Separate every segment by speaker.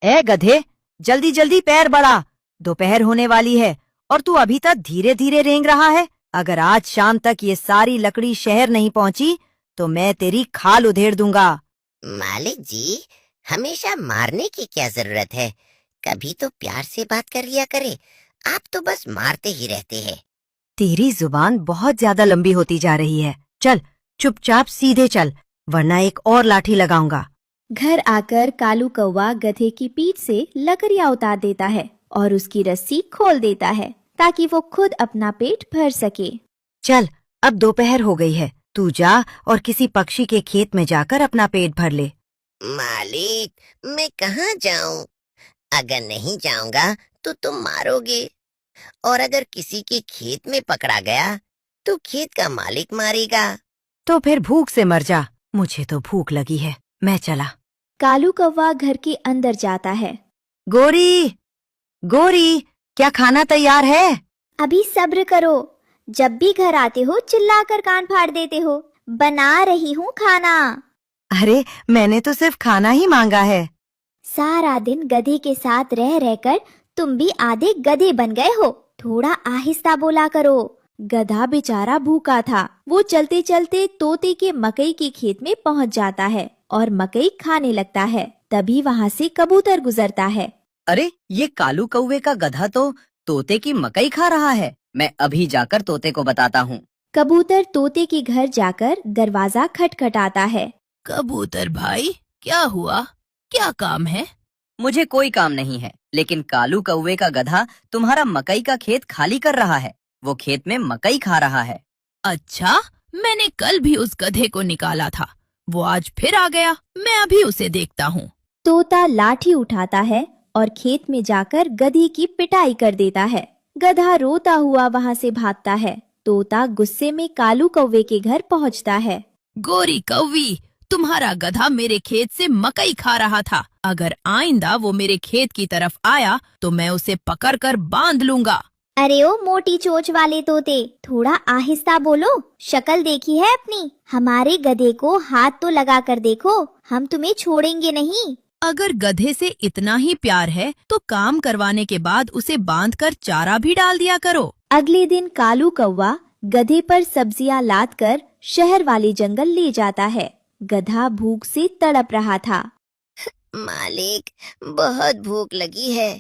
Speaker 1: ए गधे, जल्दी जल्दी पैर बढ़ा, दोपहर होने वाली है और तू अभी तक धीरे धीरे रेंग रहा है। अगर आज शाम तक ये सारी लकड़ी शहर नहीं पहुंची तो मैं तेरी खाल उधेड़ दूंगा।
Speaker 2: मालिक जी, हमेशा मारने की क्या जरूरत है? कभी तो प्यार से बात कर लिया करे। आप तो बस मारते ही रहते हैं।
Speaker 1: तेरी जुबान बहुत ज्यादा लंबी होती जा रही है। चल चुपचाप सीधे चल, वरना एक और लाठी लगाऊंगा।
Speaker 3: घर आकर कालू कौवा गधे की पीठ से लकड़ियां उतार देता है और उसकी रस्सी खोल देता है ताकि वो खुद अपना पेट भर सके।
Speaker 1: चल, अब दोपहर हो गई है, तू जा और किसी पक्षी के खेत में जाकर अपना पेट भर ले।
Speaker 2: मालिक, मैं कहाँ जाऊं? अगर नहीं जाऊंगा तो तुम मारोगे, और अगर किसी के खेत में पकड़ा गया तो खेत का मालिक मारेगा।
Speaker 1: तो फिर भूख से मर जा। मुझे तो भूख लगी है, मैं चला।
Speaker 3: कालू कौवा घर के अंदर जाता है।
Speaker 1: गोरी, गोरी, क्या खाना तैयार है?
Speaker 4: अभी सब्र करो, जब भी घर आते हो चिल्लाकर कान फाड़ देते हो। बना रही हूँ खाना।
Speaker 1: अरे मैंने तो सिर्फ खाना ही मांगा है।
Speaker 4: सारा दिन गधे के साथ रह रहकर तुम भी आधे गधे बन गए हो। थोड़ा आहिस्ता बोला करो।
Speaker 3: गधा बेचारा भूखा था। वो चलते चलते तोते के मकई के खेत में पहुंच जाता है और मकई खाने लगता है। तभी वहाँ से कबूतर गुजरता है।
Speaker 1: अरे ये कालू कौवे का गधा तो तोते की मकई खा रहा है। मैं अभी जाकर तोते को बताता हूँ।
Speaker 3: कबूतर तोते के घर जाकर दरवाजा खटखटाता है।
Speaker 5: कबूतर भाई, क्या हुआ? क्या काम है?
Speaker 1: मुझे कोई काम नहीं है, लेकिन कालू कौवे का गधा तुम्हारा मकई का खेत खाली कर रहा है। वो खेत में मकई खा रहा है।
Speaker 5: अच्छा, मैंने कल भी उस गधे को निकाला था। वो आज फिर आ गया। मैं अभी उसे देखता हूँ।
Speaker 3: तोता लाठी उठाता है और खेत में जाकर गधी की पिटाई कर देता है। गधा रोता हुआ वहाँ से भागता है। तोता गुस्से में कालू कौवे के घर पहुँचता है।
Speaker 5: गोरी कौवी, तुम्हारा गधा मेरे खेत से मकई खा रहा था। अगर आइंदा वो मेरे खेत की तरफ आया तो मैं उसे पकड़कर बांध लूंगा।
Speaker 4: अरे ओ मोटी चोंच वाले तोते, थोड़ा आहिस्ता बोलो। शक्ल देखी है अपनी? हमारे गधे को हाथ तो लगा कर देखो, हम तुम्हें छोड़ेंगे नहीं।
Speaker 5: अगर गधे से इतना ही प्यार है तो काम करवाने के बाद उसे बांधकर चारा भी डाल दिया करो।
Speaker 3: अगले दिन कालू कौवा गधे पर सब्जियां लाद कर शहर वाले जंगल ले जाता है। गधा भूख से तड़प रहा था।
Speaker 2: मालिक, बहुत भूख लगी है।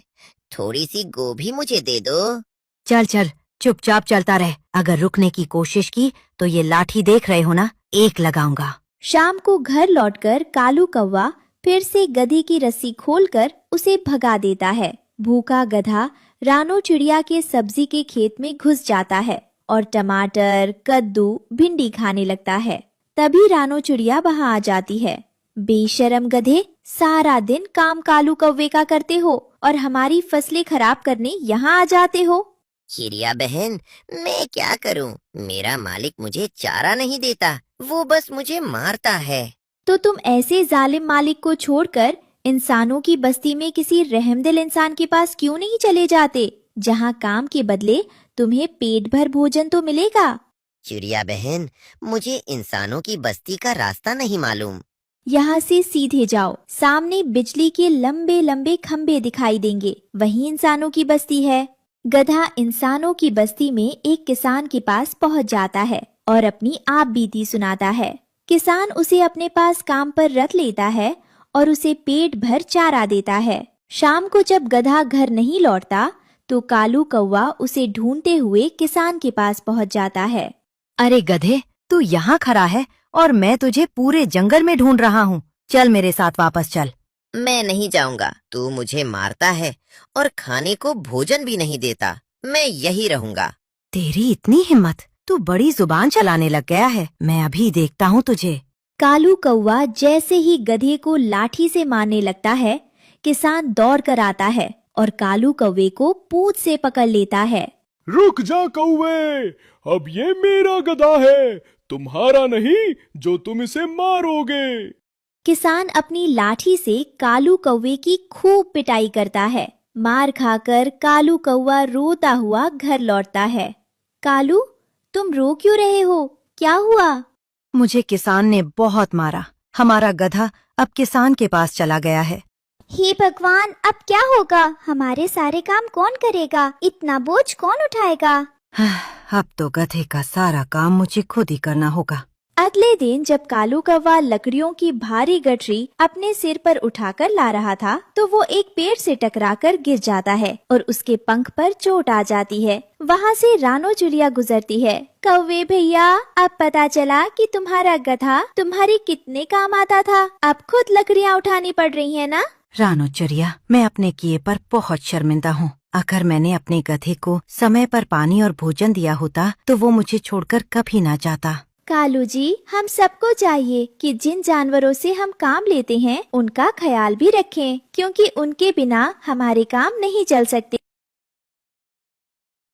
Speaker 2: थोड़ी सी गोभी मुझे दे दो।
Speaker 1: चल चल, चुपचाप चलता रह। अगर रुकने की कोशिश की तो ये लाठी देख रहे हो ना, एक लगाऊंगा।
Speaker 3: शाम को घर लौटकर कालू कौवा फिर से गधे की रस्सी खोलकर उसे भगा देता है। भूखा गधा रानो चिड़िया के सब्जी के खेत में घुस जाता है और टमाटर, कद्दू, भिंडी खाने लगता है। तभी रानो चिड़िया वहाँ आ जाती है। बेशरम गधे, सारा दिन काम कालू कौवे का करते हो और हमारी फसलें खराब करने यहाँ आ जाते हो।
Speaker 2: चिड़िया बहन, मैं क्या करूं? मेरा मालिक मुझे चारा नहीं देता, वो बस मुझे मारता है।
Speaker 3: तो तुम ऐसे जालिम मालिक को छोड़कर इंसानों की बस्ती में किसी रहमदिल इंसान के पास क्यों नहीं चले जाते, जहाँ काम के बदले तुम्हें पेट भर भोजन तो मिलेगा।
Speaker 2: चिड़िया बहन, मुझे इंसानों की बस्ती का रास्ता नहीं मालूम।
Speaker 3: यहाँ से सीधे जाओ, सामने बिजली के लंबे लंबे खंबे दिखाई देंगे, वहीं इंसानों की बस्ती है। गधा इंसानों की बस्ती में एक किसान के पास पहुँच जाता है और अपनी आप बीती सुनाता है। किसान उसे अपने पास काम पर रख लेता है और उसे पेट भर चारा देता है। शाम को जब गधा घर नहीं लौटता तो कालू कौवा उसे ढूंढते हुए किसान के पास पहुंच जाता है।
Speaker 1: अरे गधे, तू यहाँ खड़ा है और मैं तुझे पूरे जंगल में ढूंढ रहा हूँ। चल मेरे साथ वापस चल।
Speaker 2: मैं नहीं जाऊंगा, तू मुझे मारता है और खाने को भोजन भी नहीं देता। मैं यही रहूंगा।
Speaker 1: तेरी इतनी हिम्मत, तू बड़ी जुबान चलाने लग गया है। मैं अभी देखता हूँ तुझे।
Speaker 3: कालू कौवा जैसे ही गधे को लाठी से मारने लगता है, किसान दौड़ कर आता है और कालू कौवे को पूंछ से पकड़ लेता है।
Speaker 6: रुक जा कौवे, अब ये मेरा गधा है, तुम्हारा नहीं, जो तुम इसे मारोगे।
Speaker 3: किसान अपनी लाठी से कालू कौवे की खूब पिटाई करता है। मार खाकर कालू कौवा रोता हुआ घर लौटता है। कालू, तुम रो क्यों रहे हो? क्या हुआ?
Speaker 1: मुझे किसान ने बहुत मारा। हमारा गधा अब किसान के पास चला गया है।
Speaker 4: हे भगवान, अब क्या होगा? हमारे सारे काम कौन करेगा? इतना बोझ कौन उठाएगा?
Speaker 1: अब तो गधे का सारा काम मुझे खुद ही करना होगा।
Speaker 3: अगले दिन जब कालू कौवा लकड़ियों की भारी गठरी अपने सिर पर उठाकर ला रहा था, तो वो एक पेड़ से टकराकर गिर जाता है और उसके पंख पर चोट आ जाती है। वहाँ से रानो चिड़िया गुजरती है। कौवे भैया, अब पता चला कि तुम्हारा गधा तुम्हारी कितने काम आता था। अब खुद लकड़ियाँ उठानी पड़ रही है ना?
Speaker 1: रानो चिड़िया, मैं अपने किए पर बहुत शर्मिंदा हूँ। अगर मैंने अपने गधे को समय पर पानी और भोजन दिया होता तो वो मुझे छोड़कर कभी ना जाता।
Speaker 3: कालू जी, हम सबको चाहिए कि जिन जानवरों से हम काम लेते हैं उनका ख्याल भी रखें, क्योंकि उनके बिना हमारे काम नहीं चल सकते।